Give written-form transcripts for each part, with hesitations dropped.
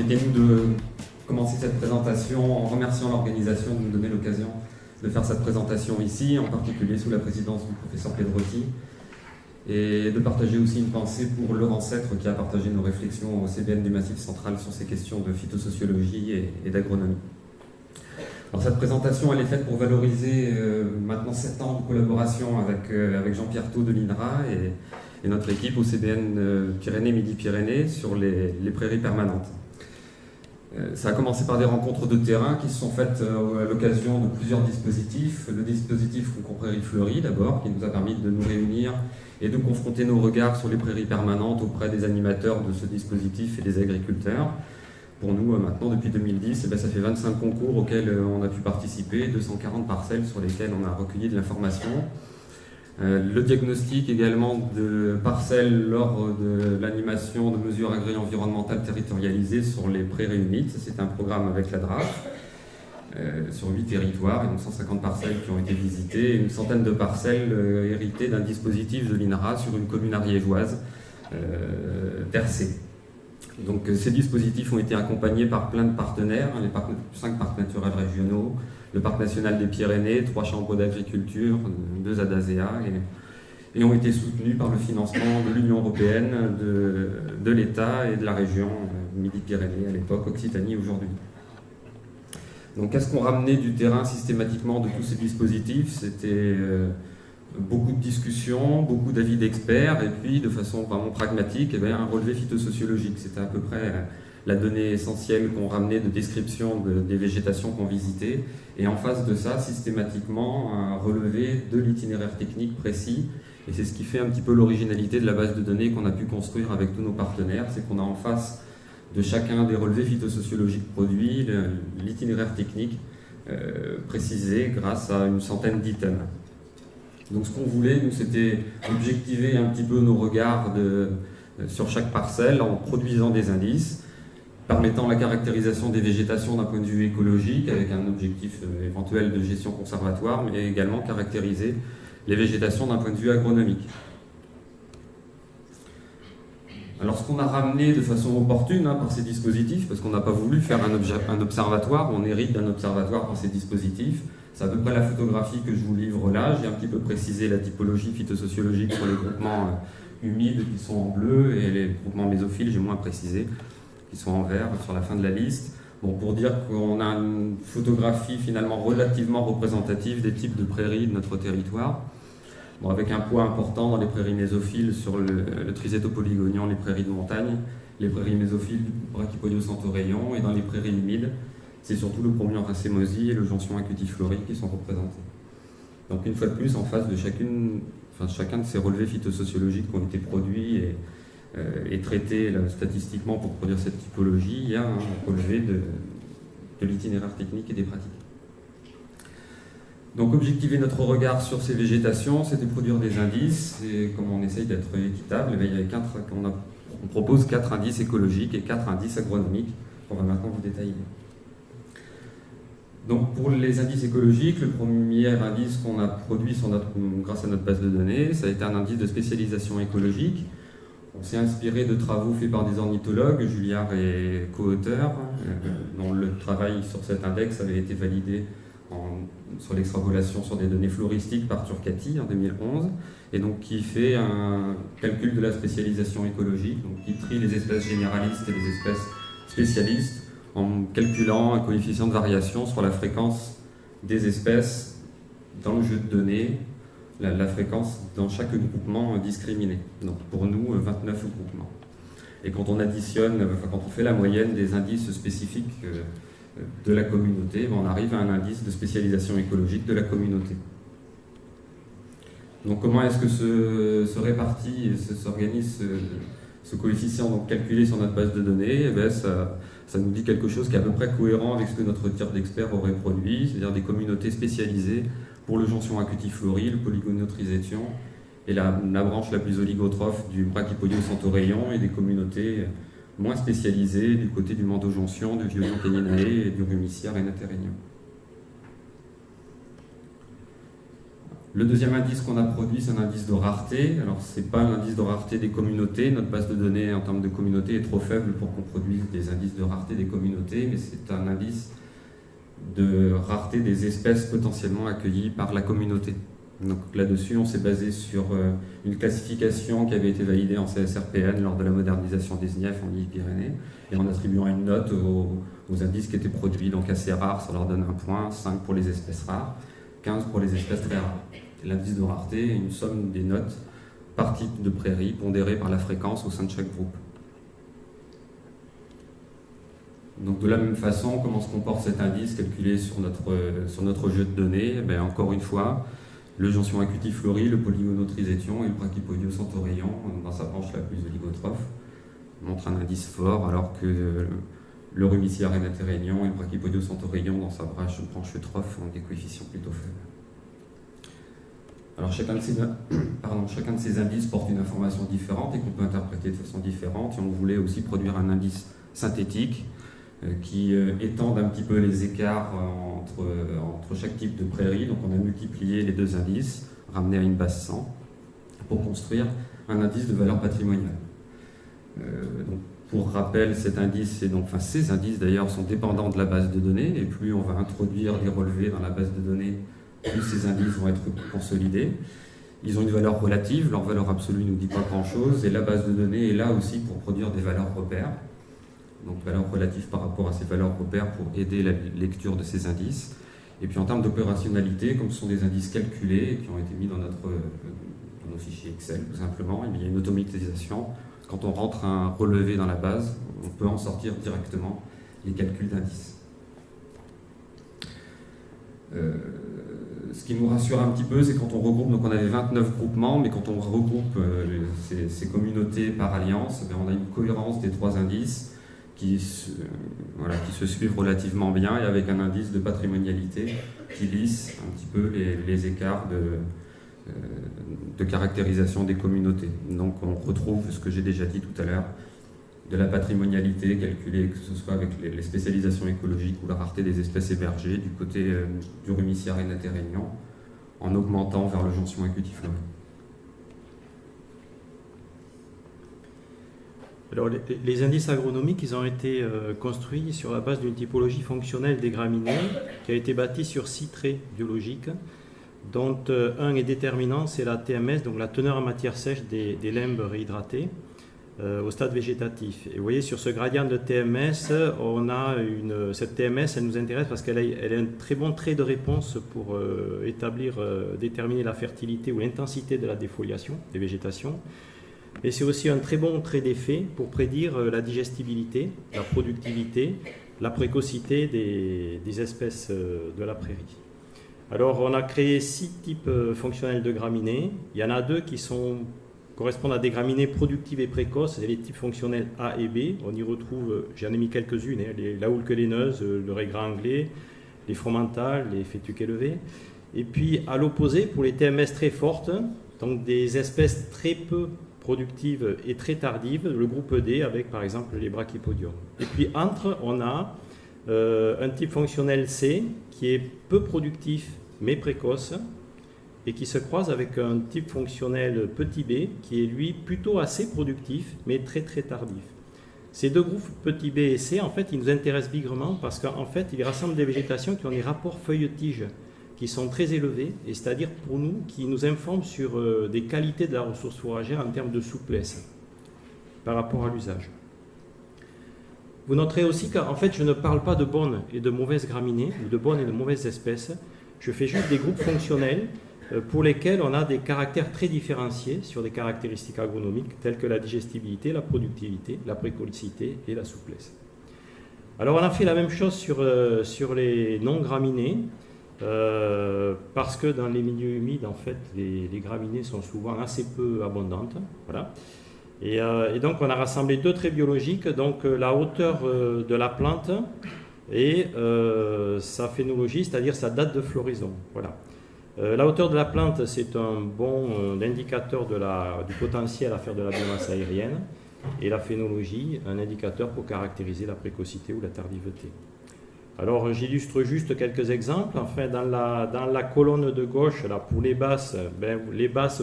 était de commencer cette présentation en remerciant l'organisation de nous donner l'occasion de faire cette présentation ici, en particulier sous la présidence du professeur Pedrotti, et de partager aussi une pensée pour Laurent Sêtre qui a partagé nos réflexions au CBN du Massif Central sur ces questions de phytosociologie et d'agronomie. Alors cette présentation elle est faite pour valoriser maintenant 7 ans de collaboration avec Jean-Pierre Thau de l'INRA et notre équipe au CBN Pyrénées-Midi-Pyrénées sur les prairies permanentes. Ça a commencé par des rencontres de terrain qui se sont faites à l'occasion de plusieurs dispositifs. Le dispositif Prairies Fleuries d'abord, qui nous a permis de nous réunir et de confronter nos regards sur les prairies permanentes auprès des animateurs de ce dispositif et des agriculteurs. Pour nous, maintenant, depuis 2010, ça fait 25 concours auxquels on a pu participer, 240 parcelles sur lesquelles on a recueilli de l'information. Le diagnostic également de parcelles lors de l'animation de mesures agri-environnementales territorialisées sur les prairies humides. C'est un programme avec la DRAF sur 8 territoires, et donc 150 parcelles qui ont été visitées, et une centaine de parcelles héritées d'un dispositif de l'INRA sur une commune ariégeoise, Tercé. Donc ces dispositifs ont été accompagnés par plein de partenaires, les 5 parcs naturels régionaux, le Parc national des Pyrénées, 3 chambres d'agriculture, 2 ADASEA, et ont été soutenus par le financement de l'Union européenne, de l'État et de la région Midi-Pyrénées à l'époque, Occitanie aujourd'hui. Donc qu'est-ce qu'on ramenait du terrain systématiquement de tous ces dispositifs? C'était beaucoup de discussions, beaucoup d'avis d'experts, et puis de façon vraiment pragmatique, un relevé phytosociologique. C'était à peu près la donnée essentielle qu'on ramenait de description des végétations qu'on visitait, et en face de ça, systématiquement, un relevé de l'itinéraire technique précis. Et c'est ce qui fait un petit peu l'originalité de la base de données qu'on a pu construire avec tous nos partenaires, c'est qu'on a en face de chacun des relevés phytosociologiques produits l'itinéraire technique précisé grâce à une centaine d'items. Donc ce qu'on voulait, nous, c'était objectiver un petit peu nos regards sur chaque parcelle en produisant des indices, permettant la caractérisation des végétations d'un point de vue écologique, avec un objectif éventuel de gestion conservatoire, mais également caractériser les végétations d'un point de vue agronomique. Alors ce qu'on a ramené de façon opportune par ces dispositifs, parce qu'on n'a pas voulu faire un observatoire, on hérite d'un observatoire par ces dispositifs. C'est à peu près la photographie que je vous livre là. J'ai un petit peu précisé la typologie phytosociologique sur les groupements humides qui sont en bleu, et les groupements mésophiles, j'ai moins précisé, qui sont en vert sur la fin de la liste. Bon, pour dire qu'on a une photographie finalement relativement représentative des types de prairies de notre territoire. Bon, avec un poids important dans les prairies mésophiles sur le Triseto polygonian, les prairies de montagne, les prairies mésophiles du Brachypodium centauréon, et dans les prairies humides, c'est surtout le Bromion racemosi et le Gentian acutiflori qui sont représentés. Donc une fois de plus, en face de chacun de ces relevés phytosociologiques qui ont été produits et traités statistiquement pour produire cette typologie, il y a un relevé de l'itinéraire technique et des pratiques. Donc objectiver notre regard sur ces végétations, c'était produire des indices, et comme on essaye d'être équitable, on propose 4 indices écologiques et 4 indices agronomiques qu'on va maintenant vous détailler. Donc pour les indices écologiques, le premier indice qu'on a produit grâce à notre base de données, ça a été un indice de spécialisation écologique. On s'est inspiré de travaux faits par des ornithologues, Julliard et co-auteurs, dont le travail sur cet index avait été validé sur l'extrapolation sur des données floristiques par Turcati en 2011, et donc qui fait un calcul de la spécialisation écologique, donc qui trie les espèces généralistes et les espèces spécialistes en calculant un coefficient de variation sur la fréquence des espèces dans le jeu de données, la fréquence dans chaque groupement discriminé. Donc pour nous, 29 groupements. Et quand on additionne, quand on fait la moyenne des indices spécifiques de la communauté, on arrive à un indice de spécialisation écologique de la communauté. Donc comment est-ce que se répartit et s'organise ce coefficient donc calculé sur notre base de données? Ça nous dit quelque chose qui est à peu près cohérent avec ce que notre tir d'experts aurait produit, c'est-à-dire des communautés spécialisées pour le Gentian acutiflori, le Polygoniotrisétion, et la branche la plus oligotrophe du Brachypodium centauréon, et des communautés moins spécialisées du côté du Mando-Gentian, du Violion peñenae et du Rumicier renateregnum. Le deuxième indice qu'on a produit, c'est un indice de rareté. Alors, ce n'est pas l'indice de rareté des communautés. Notre base de données en termes de communautés est trop faible pour qu'on produise des indices de rareté des communautés, mais c'est un indice de rareté des espèces potentiellement accueillies par la communauté. Donc là-dessus, on s'est basé sur une classification qui avait été validée en CSRPN lors de la modernisation des INIEF en Midi-Pyrénées, et en attribuant une note aux indices qui étaient produits, donc assez rares, ça leur donne 1 point, 5 pour les espèces rares, 15 pour les espèces très rares. L'indice de rareté est une somme des notes par type de prairie pondérée par la fréquence au sein de chaque groupe. Donc de la même façon, comment se comporte cet indice calculé sur notre jeu de données? Encore une fois, le gentian acutiflori, le polygonotrisation et le brachypodio-centauréon, dans sa branche la plus oligotrophe, montrent un indice fort, alors que le rumiciar énatérénion et le brachypodio-centauréon, dans sa branche eutrophe, ont des coefficients plutôt faibles. Alors chacun de ces indices porte une information différente et qu'on peut interpréter de façon différente, et on voulait aussi produire un indice synthétique qui étende un petit peu les écarts entre chaque type de prairie. Donc on a multiplié les deux indices, ramené à une base 100, pour construire un indice de valeur patrimoniale. Donc, pour rappel, cet indice, ces indices d'ailleurs sont dépendants de la base de données, et plus on va introduire des relevés dans la base de données, plus ces indices vont être consolidés. Ils ont une valeur relative, leur valeur absolue ne nous dit pas grand-chose, et la base de données est là aussi pour produire des valeurs repères. Donc valeurs relatives par rapport à ces valeurs repères pour aider la lecture de ces indices. Et puis en termes d'opérationnalité, comme ce sont des indices calculés et qui ont été mis dans nos fichiers Excel tout simplement, il y a une automatisation. Quand on rentre un relevé dans la base, on peut en sortir directement les calculs d'indices. Ce qui nous rassure un petit peu, c'est quand on regroupe, donc on avait 29 groupements, mais quand on regroupe ces communautés par alliance, on a une cohérence des trois indices qui se suivent relativement bien, et avec un indice de patrimonialité qui lisse un petit peu les écarts de caractérisation des communautés. Donc on retrouve ce que j'ai déjà dit tout à l'heure, de la patrimonialité calculée, que ce soit avec les spécialisations écologiques ou la rareté des espèces hébergées, du côté du rumiciar énatérénion, en augmentant vers le gentian acutiflori. Alors, les indices agronomiques, ils ont été construits sur la base d'une typologie fonctionnelle des graminées qui a été bâtie sur 6 traits biologiques, dont un est déterminant, c'est la TMS, donc la teneur en matière sèche des limbes réhydratées au stade végétatif. Et vous voyez, sur ce gradient de TMS, on a cette TMS, elle nous intéresse parce qu'elle est un très bon trait de réponse pour déterminer la fertilité ou l'intensité de la défoliation des végétations. Et c'est aussi un très bon trait d'effet pour prédire la digestibilité, la productivité, la précocité des espèces de la prairie. Alors, on a créé 6 types fonctionnels de graminées. Il y en a 2 qui correspondent à des graminées productives et précoces. C'est les types fonctionnels A et B. On y retrouve, j'en ai mis quelques-unes, la houlque laineuse, le régras anglais, les fromentales, les fétuques élevées. Et puis, à l'opposé, pour les TMS très fortes, donc des espèces très peu productives et très tardives, le groupe D avec par exemple les brachypodiums. Et puis entre, on a un type fonctionnel C qui est peu productif mais précoce et qui se croise avec un type fonctionnel petit b qui est lui plutôt assez productif mais très très tardif. Ces deux groupes petit b et C, en fait, ils nous intéressent bigrement parce qu'en fait, ils rassemblent des végétations qui ont des rapports feuilles-tiges qui sont très élevés, et c'est-à-dire pour nous, qui nous informent sur des qualités de la ressource fourragère en termes de souplesse par rapport à l'usage. Vous noterez aussi qu'en fait, je ne parle pas de bonnes et de mauvaises graminées, ou de bonnes et de mauvaises espèces, je fais juste des groupes fonctionnels pour lesquels on a des caractères très différenciés sur des caractéristiques agronomiques telles que la digestibilité, la productivité, la précocité et la souplesse. Alors on a fait la même chose sur les non-graminées, parce que dans les milieux humides, en fait, les graminées sont souvent assez peu abondantes. Voilà. Et donc, on a rassemblé 2 traits biologiques, donc la hauteur de la plante et sa phénologie, c'est-à-dire sa date de floraison. Voilà. La hauteur de la plante, c'est un bon indicateur du potentiel à faire de la biomasse aérienne, et la phénologie, un indicateur pour caractériser la précocité ou la tardiveté. Alors j'illustre juste quelques exemples. Enfin, dans la colonne de gauche, là, pour les basses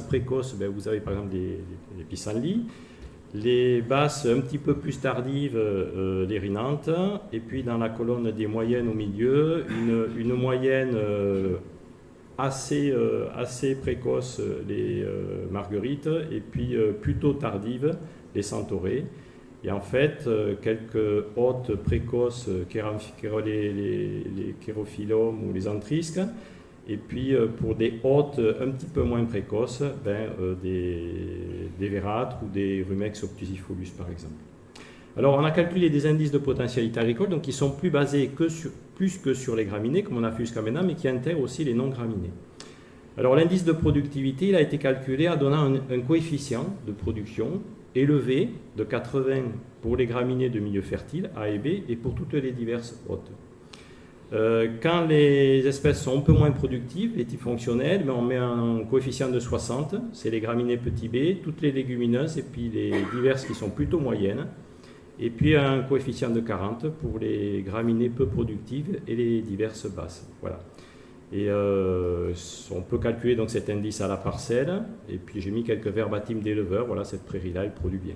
précoces, vous avez par exemple des pissenlits. Les basses un petit peu plus tardives, les rhinanthes. Et puis dans la colonne des moyennes au milieu, une moyenne assez précoce, les marguerites. Et puis plutôt tardives, les centaurées. Et en fait, quelques hautes précoces, les chérophyllums ou les antrisques. Et puis, pour des hautes un petit peu moins précoces, des vérâtres ou des rumex obtusifolus, par exemple. Alors, on a calculé des indices de potentialité agricole, donc qui sont plus basés plus que sur les graminées, comme on a fait jusqu'à maintenant, mais qui intègrent aussi les non-graminées. Alors, l'indice de productivité, il a été calculé en donnant un coefficient de production élevé de 80 pour les graminées de milieu fertile, A et B, et pour toutes les diverses hôtes. Quand les espèces sont un peu moins productives, les types fonctionnels, on met un coefficient de 60, c'est les graminées petit b, toutes les légumineuses, et puis les diverses qui sont plutôt moyennes, et puis un coefficient de 40 pour les graminées peu productives et les diverses basses. Voilà. Et on peut calculer donc cet indice à la parcelle, et puis j'ai mis quelques verbatims d'éleveurs, voilà, cette prairie-là, elle produit bien.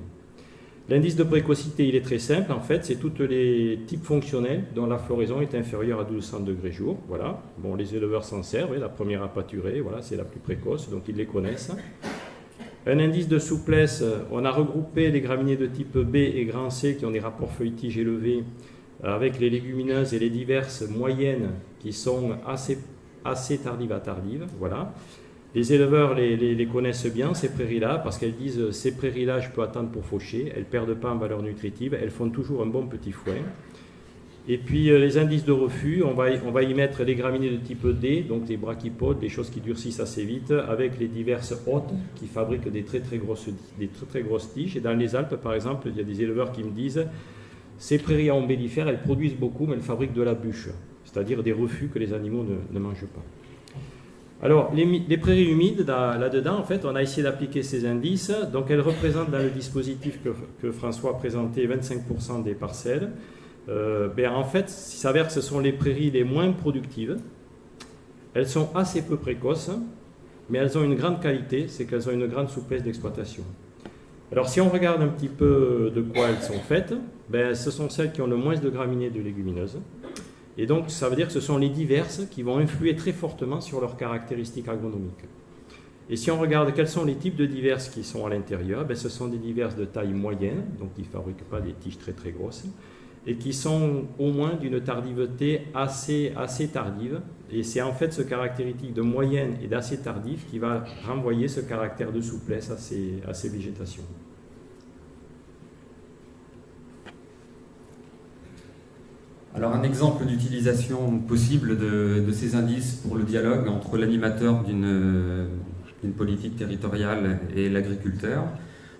L'indice de précocité, il est très simple, en fait, c'est tous les types fonctionnels dont la floraison est inférieure à 1200 degrés jour, voilà. Bon, les éleveurs s'en servent, la première à pâturer, voilà, c'est la plus précoce, donc ils les connaissent. Un indice de souplesse, on a regroupé les graminées de type B et grand C qui ont des rapports feuilles-tiges élevés avec les légumineuses et les diverses moyennes qui sont assez tardives à tardives, voilà. Les éleveurs les connaissent bien, ces prairies-là, parce qu'elles disent ces prairies-là, je peux attendre pour faucher, elles ne perdent pas en valeur nutritive, elles font toujours un bon petit foin. Et puis les indices de refus, on va y mettre les graminées de type D, donc des brachypodes, des choses qui durcissent assez vite, avec les diverses hôtes qui fabriquent des très très grosses tiges. Et dans les Alpes, par exemple, il y a des éleveurs qui me disent ces prairies à ombellifères, elles produisent beaucoup, mais elles fabriquent de la bûche, c'est-à-dire des refus que les animaux ne mangent pas. Alors, les prairies humides, là-dedans, en fait, on a essayé d'appliquer ces indices. Donc, elles représentent dans le dispositif que François a présenté 25% des parcelles. En fait, il s'avère que ce sont les prairies les moins productives. Elles sont assez peu précoces, mais elles ont une grande qualité, c'est qu'elles ont une grande souplesse d'exploitation. Alors, si on regarde un petit peu de quoi elles sont faites, ce sont celles qui ont le moins de graminées et de légumineuses. Et donc, ça veut dire que ce sont les diverses qui vont influer très fortement sur leurs caractéristiques agronomiques. Et si on regarde quels sont les types de diverses qui sont à l'intérieur, ce sont des diverses de taille moyenne, donc qui ne fabriquent pas des tiges très très grosses, et qui sont au moins d'une tardiveté assez tardive. Et c'est en fait ce caractéristique de moyenne et d'assez tardif qui va renvoyer ce caractère de souplesse à ces végétations. Alors un exemple d'utilisation possible de ces indices pour le dialogue entre l'animateur d'une politique territoriale et l'agriculteur.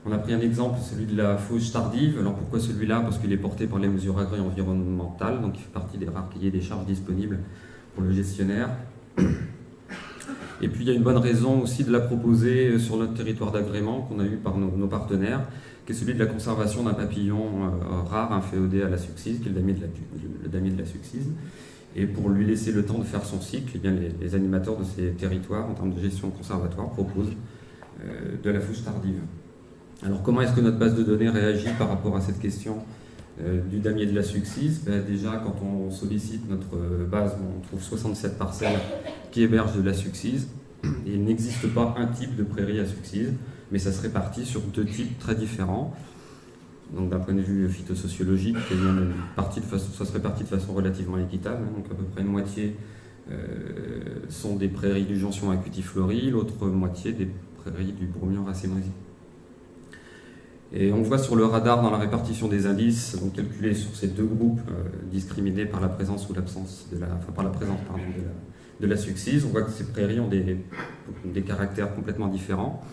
On a pris un exemple, celui de la fauche tardive. Alors pourquoi celui-là? Parce qu'il est porté par les mesures agro-environnementales, donc il fait partie des rares cahiers des charges disponibles pour le gestionnaire. Et puis il y a une bonne raison aussi de la proposer sur notre territoire d'agrément qu'on a eu par nos partenaires, qui est celui de la conservation d'un papillon rare, un féodé à la succise, qui est le damier de la succise. Et pour lui laisser le temps de faire son cycle, eh bien, les animateurs de ces territoires, en termes de gestion conservatoire, proposent de la fauche tardive. Alors comment est-ce que notre base de données réagit par rapport à cette question du damier de la succise? Déjà, quand on sollicite notre base, on trouve 67 parcelles qui hébergent de la succise. Et il n'existe pas un type de prairie à succise, mais ça se répartit sur deux types très différents. Donc d'un point de vue phytosociologique, ça se répartit de façon relativement équitable. Donc à peu près une moitié sont des prairies du jonction à cutiflori, l'autre moitié des prairies du bromelion racémoisi. Et on voit sur le radar dans la répartition des indices, donc calculés sur ces deux groupes discriminés par la présence ou l'absence de la succise, on voit que ces prairies ont des caractères complètement différents,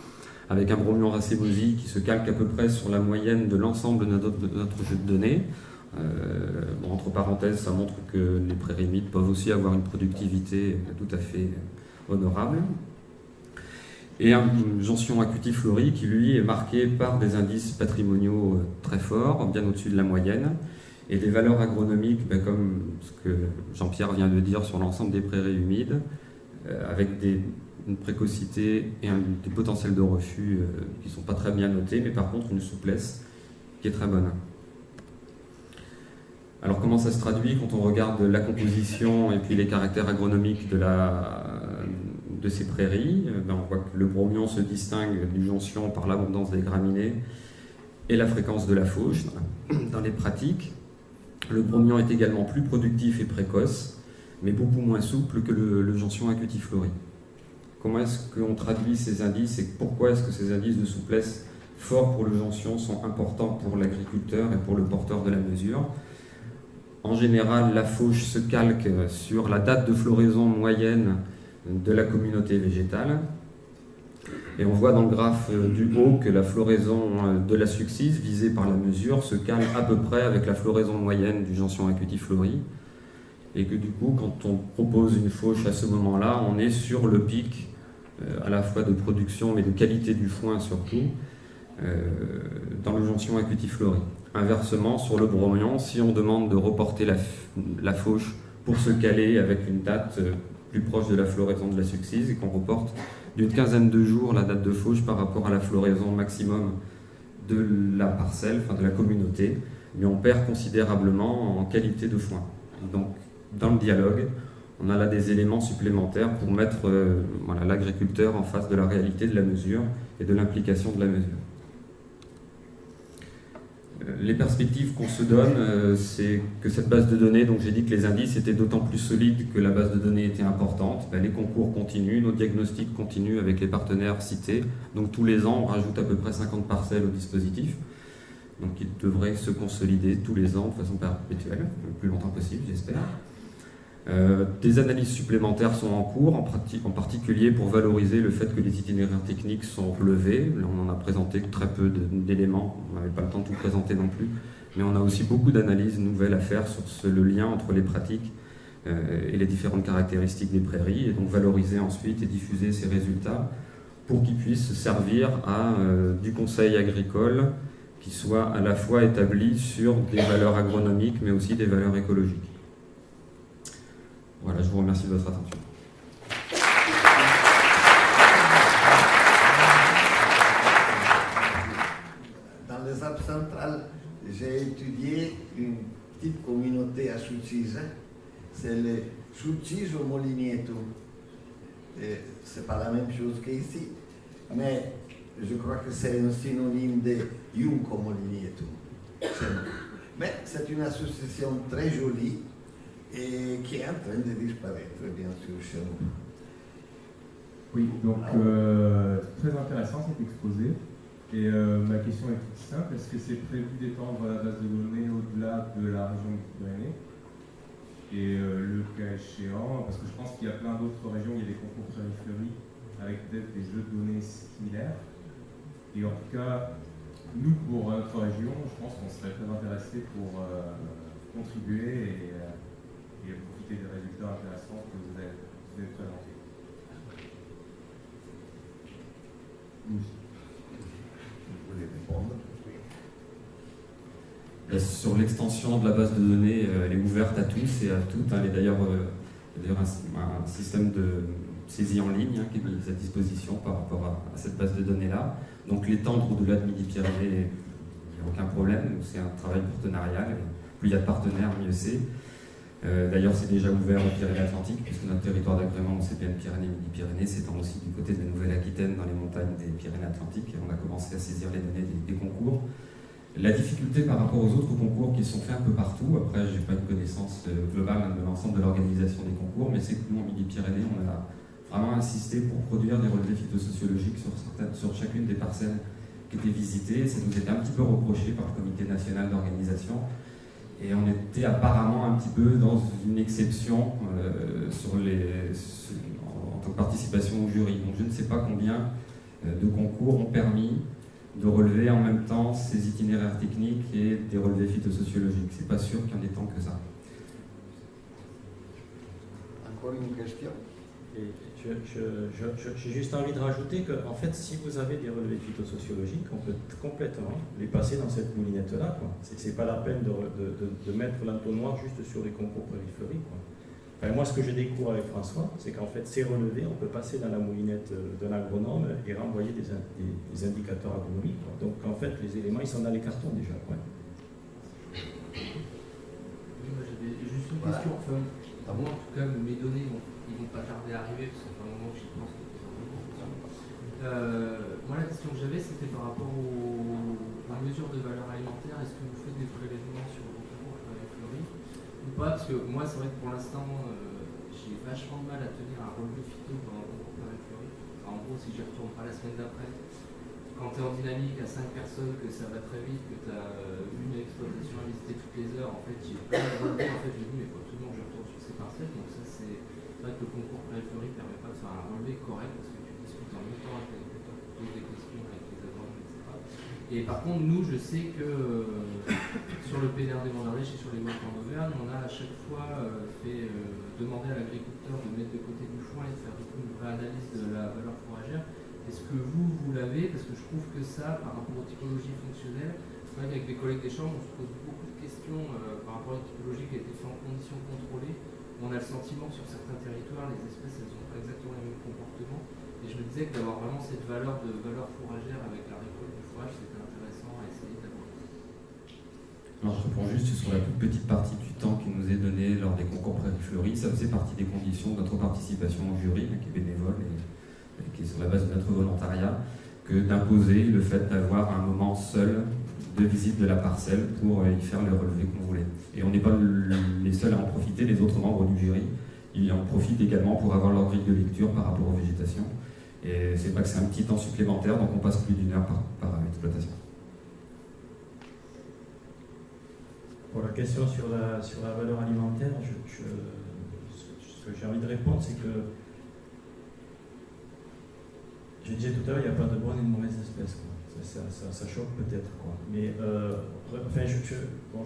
avec un bromelion racémoisi qui se calque à peu près sur la moyenne de l'ensemble de notre jeu de données. Entre parenthèses, ça montre que les prairies humides peuvent aussi avoir une productivité tout à fait honorable. Et un jonction à cutiflori qui, lui, est marqué par des indices patrimoniaux très forts, bien au-dessus de la moyenne, et des valeurs agronomiques, comme ce que Jean-Pierre vient de dire sur l'ensemble des prairies humides, avec une précocité et des potentiels de refus qui ne sont pas très bien notés, mais par contre une souplesse qui est très bonne. Alors comment ça se traduit quand on regarde la composition et puis les caractères agronomiques de ces prairies? On voit que le bromion se distingue du jonction par l'abondance des graminées et la fréquence de la fauche dans les pratiques. Le bromion est également plus productif et précoce, mais beaucoup moins souple que le jonction acutiflori. Comment est-ce qu'on traduit ces indices et pourquoi est-ce que ces indices de souplesse forts pour le jonction sont importants pour l'agriculteur et pour le porteur de la mesure? En général, la fauche se calque sur la date de floraison moyenne de la communauté végétale. Et on voit dans le graphe du haut que la floraison de la succise visée par la mesure se cale à peu près avec la floraison moyenne du jonction acutiflori. Et que du coup, quand on propose une fauche à ce moment-là, on est sur le pic à la fois de production mais de qualité du foin surtout dans le jonction acutiflori. Inversement, sur le bromion, si on demande de reporter la fauche pour se caler avec une date plus proche de la floraison de la succise et qu'on reporte d'une quinzaine de jours la date de fauche par rapport à la floraison maximum de la parcelle, enfin de la communauté, mais on perd considérablement en qualité de foin. Donc, dans le dialogue, on a là des éléments supplémentaires pour mettre l'agriculteur en face de la réalité de la mesure et de l'implication de la mesure. Les perspectives qu'on se donne, c'est que cette base de données, donc j'ai dit que les indices étaient d'autant plus solides que la base de données était importante. Les concours continuent, nos diagnostics continuent avec les partenaires cités. Donc tous les ans, on rajoute à peu près 50 parcelles au dispositif. Donc il devrait se consolider tous les ans de façon perpétuelle, le plus longtemps possible, j'espère. Des analyses supplémentaires sont en cours, en particulier pour valoriser le fait que les itinéraires techniques sont relevés. Là, on en a présenté très peu d'éléments, on n'avait pas le temps de tout présenter non plus, mais on a aussi beaucoup d'analyses nouvelles à faire sur le lien entre les pratiques et les différentes caractéristiques des prairies, et donc valoriser ensuite et diffuser ces résultats pour qu'ils puissent servir à du conseil agricole qui soit à la fois établi sur des valeurs agronomiques mais aussi des valeurs écologiques. Voilà, je vous remercie de votre attention. Dans les Alpes centrales, j'ai étudié une petite communauté à Succise. C'est le Succiso Moligneto. C'est pas la même chose qu'ici, mais je crois que c'est un synonyme de Junco Moligneto. Mais c'est une association très jolie et qui est en train de disparaître, bien sûr, chez nous. Oui, donc très intéressant cet exposé. Et ma question est toute simple, est-ce que c'est prévu d'étendre la base de données au-delà de la région de Pyrénées? Et le cas échéant, parce que je pense qu'il y a plein d'autres régions, il y a des concours périphériques avec peut-être des jeux de données similaires. Et en tout cas, nous, pour notre région, je pense qu'on serait très intéressés pour contribuer et profiter des résultats intéressants que vous avez présentés. Vous voulez répondre? Sur l'extension de la base de données, elle est ouverte à tous et à toutes. Elle est d'ailleurs un système de saisie en ligne qui est mis à disposition par rapport à cette base de données-là. Donc l'étendre au-delà de Midi-Pyrénées, il n'y a aucun problème. C'est un travail partenarial. Plus il y a de partenaires, mieux c'est. D'ailleurs, c'est déjà ouvert aux Pyrénées-Atlantiques, puisque notre territoire d'agrément au CPN Pyrénées-Midi-Pyrénées s'étend aussi du côté de la Nouvelle-Aquitaine, dans les montagnes des Pyrénées-Atlantiques, et on a commencé à saisir les données des concours. La difficulté par rapport aux autres concours qui sont faits un peu partout, après je n'ai pas une connaissance globale de l'ensemble de l'organisation des concours, mais c'est que nous, en Midi-Pyrénées, on a vraiment insisté pour produire des relevés phytosociologiques sur chacune des parcelles qui étaient visitées. Ça nous était un petit peu reproché par le comité national d'organisation. Et on était apparemment un petit peu dans une exception en tant que participation au jury. Donc je ne sais pas combien de concours ont permis de relever en même temps ces itinéraires techniques et des relevés phytosociologiques. C'est pas sûr qu'il y en ait tant que ça. Encore une question? Et j'ai juste envie de rajouter que, en fait, si vous avez des relevés phytosociologiques, on peut complètement les passer dans cette moulinette-là. C'est pas la peine de mettre l'entonnoir juste sur les concours périphériques. Enfin, moi, ce que je découvre avec François, c'est qu'en fait, ces relevés, on peut passer dans la moulinette de l'agronome et renvoyer des indicateurs agronomiques. Donc, en fait, les éléments, ils sont dans les cartons déjà. Moi, j'avais juste une question. Enfin, moi, en tout cas, mes données ils vont pas tarder à arriver, parce que ça fait un moment que j'y pense. Moi, la question que j'avais, c'était par rapport aux mesures de valeur alimentaire. Est-ce que vous faites des prélèvements sur vos concours fleuris ou pas? Parce que moi, c'est vrai que pour l'instant, j'ai vachement de mal à tenir un relevé phyto pendant le concours fleuris. En gros, si j'y retourne pas la semaine d'après, quand tu es en dynamique à 5 personnes, que ça va très vite, que tu as une exploitation à visiter toutes les heures, en fait, j'ai pas de relevé. En fait, je me dis, mais il faut absolument que je retourne sur ces parcelles. Donc, ça, c'est vrai que le concours périphérique ne permet pas de faire un relevé correct parce que tu discutes en même temps avec les agriculteurs, tu poses des questions avec les agronomes, etc. Et par contre, nous, je sais que sur le PNR des Vendardèche et sur les mots en Auvergne, on a à chaque fois fait demander à l'agriculteur de mettre de côté du foin et de faire du coup une vraie analyse de la valeur fourragère. Est-ce que vous l'avez? Parce que je trouve que ça, par rapport aux typologies fonctionnelles, c'est vrai qu'avec les collègues d'échange, on se pose beaucoup de questions par rapport à une typologie qui a été faite en conditions contrôlées. On a le sentiment que sur certains territoires, les espèces, elles n'ont pas exactement les mêmes comportements. Et je me disais que d'avoir vraiment cette valeur fourragère avec la récolte du fourrage, c'était intéressant à essayer d'avoir. Alors je réponds juste sur la toute petite partie du temps qui nous est donné lors des concours fleuris. Ça faisait partie des conditions de notre participation au jury, qui est bénévole et qui est sur la base de notre volontariat, que d'imposer le fait d'avoir un moment seul de visite de la parcelle pour y faire le relevé qu'on voulait. Et on n'est pas les seuls à en profiter, les autres membres du jury, ils en profitent également pour avoir leur grille de lecture par rapport aux végétations. Et c'est pas que c'est un petit temps supplémentaire, donc on passe plus d'1 heure par exploitation. Pour la question sur la valeur alimentaire, ce que j'ai envie de répondre, c'est que je disais tout à l'heure, il n'y a pas de bonnes et de mauvaises espèces. Ça choque peut-être. Mais enfin, je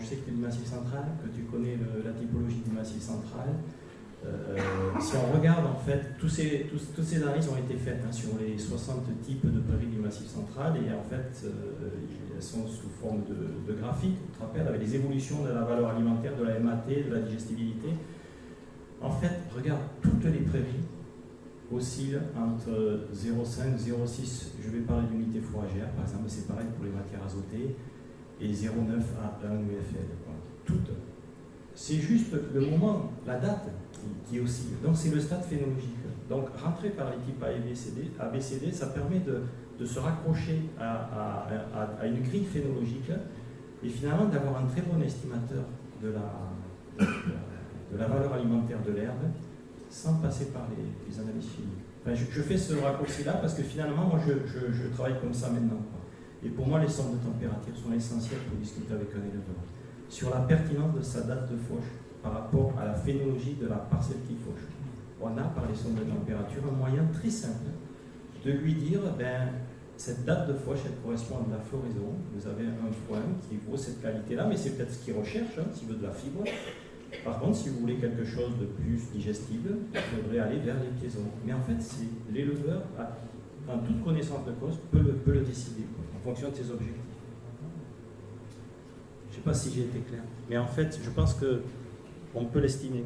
sais que tu es du Massif central, que tu connais la typologie du Massif central. Si on regarde, en fait, toutes ces analyses ont été faites sur les 60 types de prairies du Massif central, et en fait, elles sont sous forme de graphique, tu te rappelles, avec les évolutions de la valeur alimentaire, de la MAT, de la digestibilité. En fait, regarde, toutes les prairies oscille entre 0,5 et 0,6, je vais parler d'unité fourragère, par exemple, c'est pareil pour les matières azotées, et 0,9 à 1 UFL. Toutes. C'est juste le moment, la date qui oscille. Donc c'est le stade phénologique. Donc rentrer par les types ABCD, ça permet de se raccrocher à une grille phénologique et finalement d'avoir un très bon estimateur de la valeur alimentaire de l'herbe, sans passer par les analyses chimiques. Enfin, je fais ce raccourci-là parce que finalement, moi, je travaille comme ça maintenant. Et pour moi, les sondes de température sont essentielles pour discuter avec un éleveur sur la pertinence de sa date de fauche par rapport à la phénologie de la parcelle qui fauche. On a, par les sondes de température, un moyen très simple de lui dire, cette date de fauche, elle correspond à de la floraison. Vous avez un foin qui vaut cette qualité-là, mais c'est peut-être ce qu'il recherche, s'il veut de la fibre. Par contre, si vous voulez quelque chose de plus digestible, il faudrait aller vers les piaisons. Mais en fait, l'éleveur, en toute connaissance de cause, peut le décider, en fonction de ses objectifs. Je ne sais pas si j'ai été clair. Mais en fait, je pense qu'on peut l'estimer.